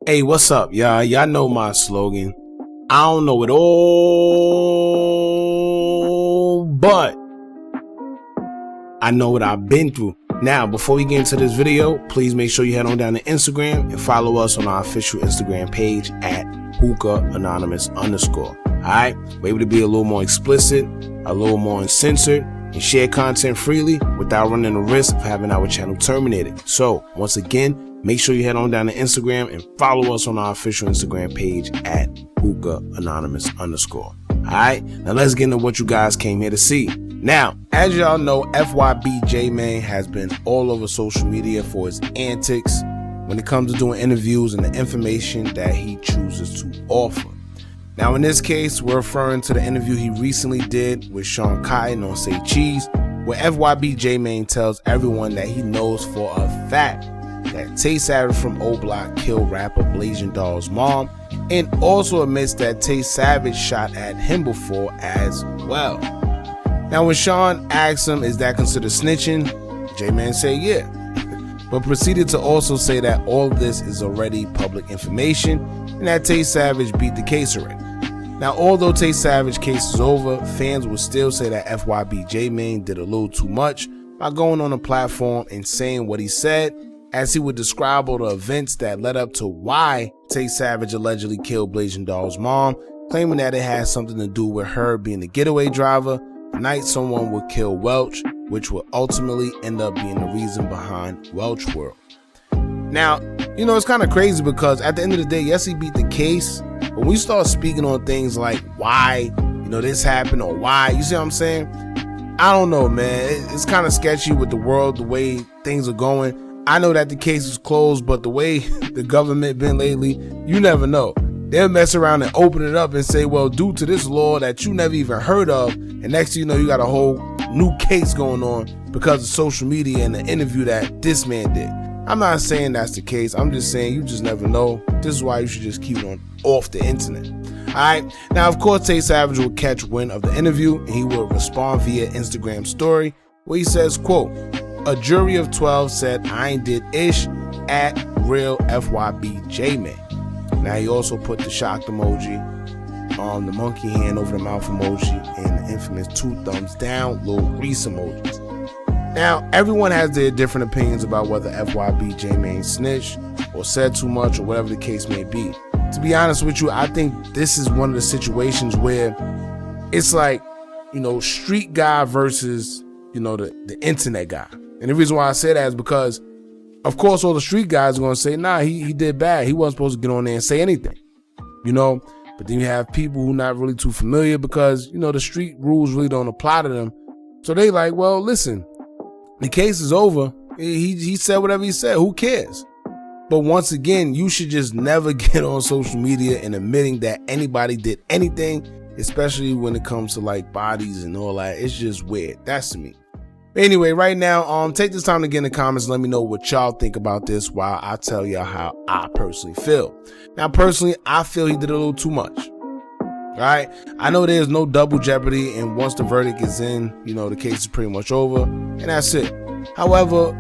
Hey, what's up, y'all? Y'all know my slogan. I don't know it all, but I know what I've been through. Now, before we get into this video, please make sure you head on down to Instagram and follow us on our official Instagram page at hookahanonymous_. Alright? We're able to be a little more explicit, a little more uncensored, and share content freely without running the risk of having our channel terminated. So, once again, make sure you head on down to Instagram and follow us on our official Instagram page at hookahanonymous_. Alright, now let's get into what you guys came here to see. Now, as y'all know, FYB J-Man has been all over social media for his antics when it comes to doing interviews and the information that he chooses to offer. Now, in this case, we're referring to the interview he recently did with Sean Cotton on Say Cheese, where FYB J-Man tells everyone that he knows for a fact that Tay Savage from O Block killed rapper Blasian Doll's mom, and also admits that Tay Savage shot at him before as well. Now, when Sean asked him, is that considered snitching? J-Man said yeah, but proceeded to also say that all of this is already public information and that Tay Savage beat the case already. Now, although Tay Savage case is over, fans will still say that FYB J-Man did a little too much by going on a platform and saying what he said, as he would describe all the events that led up to why Tay Savage allegedly killed Blasian Doll's mom, claiming that it had something to do with her being the getaway driver the night someone would kill Welch, which would ultimately end up being the reason behind Welch World. Now, you know, it's kind of crazy because at the end of the day, yes, he beat the case, but when we start speaking on things like why, you know, this happened or why, you see what I'm saying? I don't know, man. It's kind of sketchy with the world, the way things are going. I know that the case is closed, but the way the government been lately, you never know. They'll mess around and open it up and say, well, due to this law that you never even heard of, and next thing you know, you got a whole new case going on because of social media and the interview that this man did. I'm not saying that's the case. I'm just saying you just never know. This is why you should just keep it on off the internet. Alright, now of course Tay Savage will catch wind of the interview and he will respond via Instagram story where he says, quote, "A jury of 12 said I ain't did ish at real FYB J-Man." Now he also put the shocked emoji, the monkey hand over the mouth emoji, and the infamous 2 thumbs down, little Reese emojis. Now, everyone has their different opinions about whether FYB J-Man snitched or said too much or whatever the case may be. To be honest with you, I think this is one of the situations where it's like, you know, street guy versus, you know, the internet guy. And the reason why I say that is because, of course, all the street guys are going to say, nah, he did bad. He wasn't supposed to get on there and say anything, you know. But then you have people who are not really too familiar because, you know, the street rules really don't apply to them. So they like, well, listen, the case is over. He said whatever he said. Who cares? But once again, you should just never get on social media and admitting that anybody did anything, especially when it comes to like bodies and all that. It's just weird. That's to me. Anyway, right now, take this time to get in the comments and let me know what y'all think about this while I tell y'all how I personally feel. Now, personally, I feel he did a little too much. All right, I know there's no double jeopardy, and once the verdict is in, you know, the case is pretty much over, and that's it. However,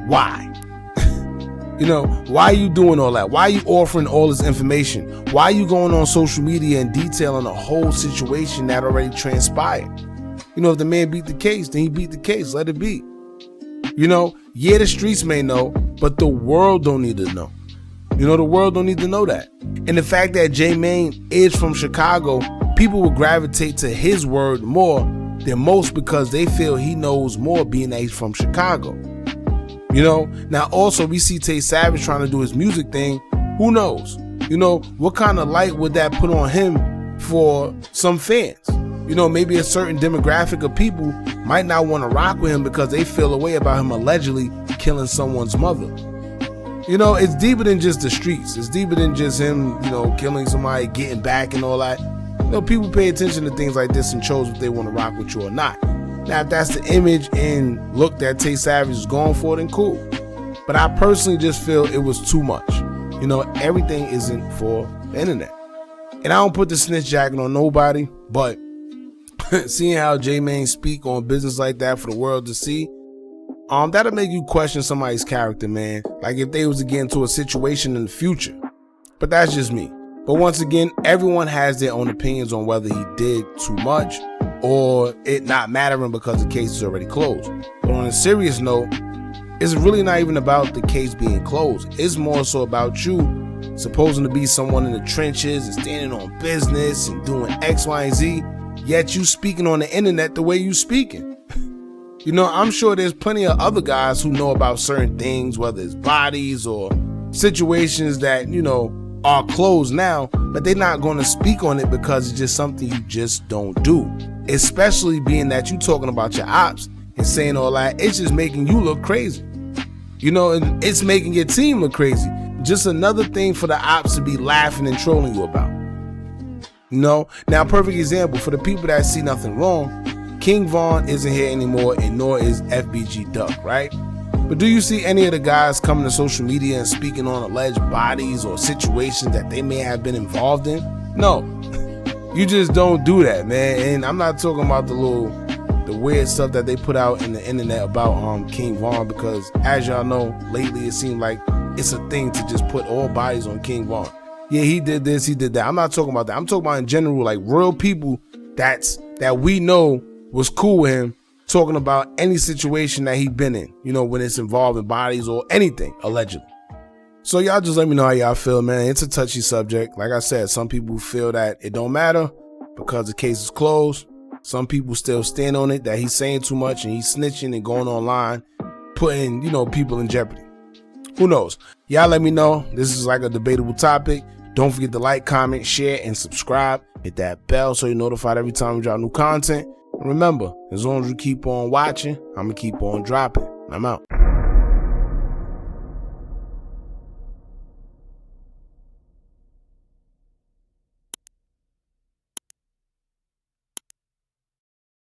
why? You know, why are you doing all that? Why are you offering all this information? Why are you going on social media and detailing a whole situation that already transpired? You know, if the man beat the case, then he beat the case. Let it be. You know, yeah, the streets may know, but the world don't need to know. You know, the world don't need to know that. And the fact that J-Man is from Chicago, people will gravitate to his word more than most because they feel he knows more being that he's from Chicago. You know, now also we see Tay Savage trying to do his music thing. Who knows? You know, what kind of light would that put on him for some fans? You know, maybe a certain demographic of people might not want to rock with him because they feel a way about him allegedly killing someone's mother. You know, it's deeper than just the streets. It's deeper than just him, you know, killing somebody, getting back and all that. You know, people pay attention to things like this and chose if they want to rock with you or not. Now, if that's the image and look that Tay Savage is going for, then cool. But I personally just feel it was too much. You know, everything isn't for the internet. And I don't put the snitch jacket on nobody, but seeing how J-Man speak on business like that for the world to see, that'll make you question somebody's character, man. Like if they was to get into a situation in the future But that's just me. But once again, everyone has their own opinions on whether he did too much or it not mattering because the case is already closed. But on a serious note, it's really not even about the case being closed. It's more so about you supposing to be someone in the trenches and standing on business and doing X, Y, and Z, yet you speaking on the internet the way you speaking. You know, I'm sure there's plenty of other guys who know about certain things, whether it's bodies or situations that, you know, are closed now, but they're not going to speak on it because it's just something you just don't do. Especially being that you talking about your ops and saying all that, it's just making you look crazy. You know, and it's making your team look crazy. Just another thing for the ops to be laughing and trolling you about. You know, now perfect example for the people that see nothing wrong, King Von isn't here anymore and nor is FBG Duck, right? But do you see any of the guys coming to social media and speaking on alleged bodies or situations that they may have been involved in? No, you just don't do that, man. And I'm not talking about the weird stuff that they put out in the internet about King Von, because as y'all know, lately it seemed like it's a thing to just put all bodies on King Von. Yeah, he did this, he did that. I'm not talking about that. I'm talking about in general, like real people that we know was cool with him, talking about any situation that he been in, you know, when it's involving bodies or anything, allegedly. So y'all just let me know how y'all feel, man. It's a touchy subject. Like I said, some people feel that it don't matter because the case is closed. Some people still stand on it, that he's saying too much and he's snitching and going online, putting, you know, people in jeopardy. Who knows? Y'all let me know. This is like a debatable topic. Don't forget to like, comment, share, and subscribe. Hit that bell so you're notified every time we drop new content. And remember, as long as you keep on watching, I'm going to keep on dropping. I'm out.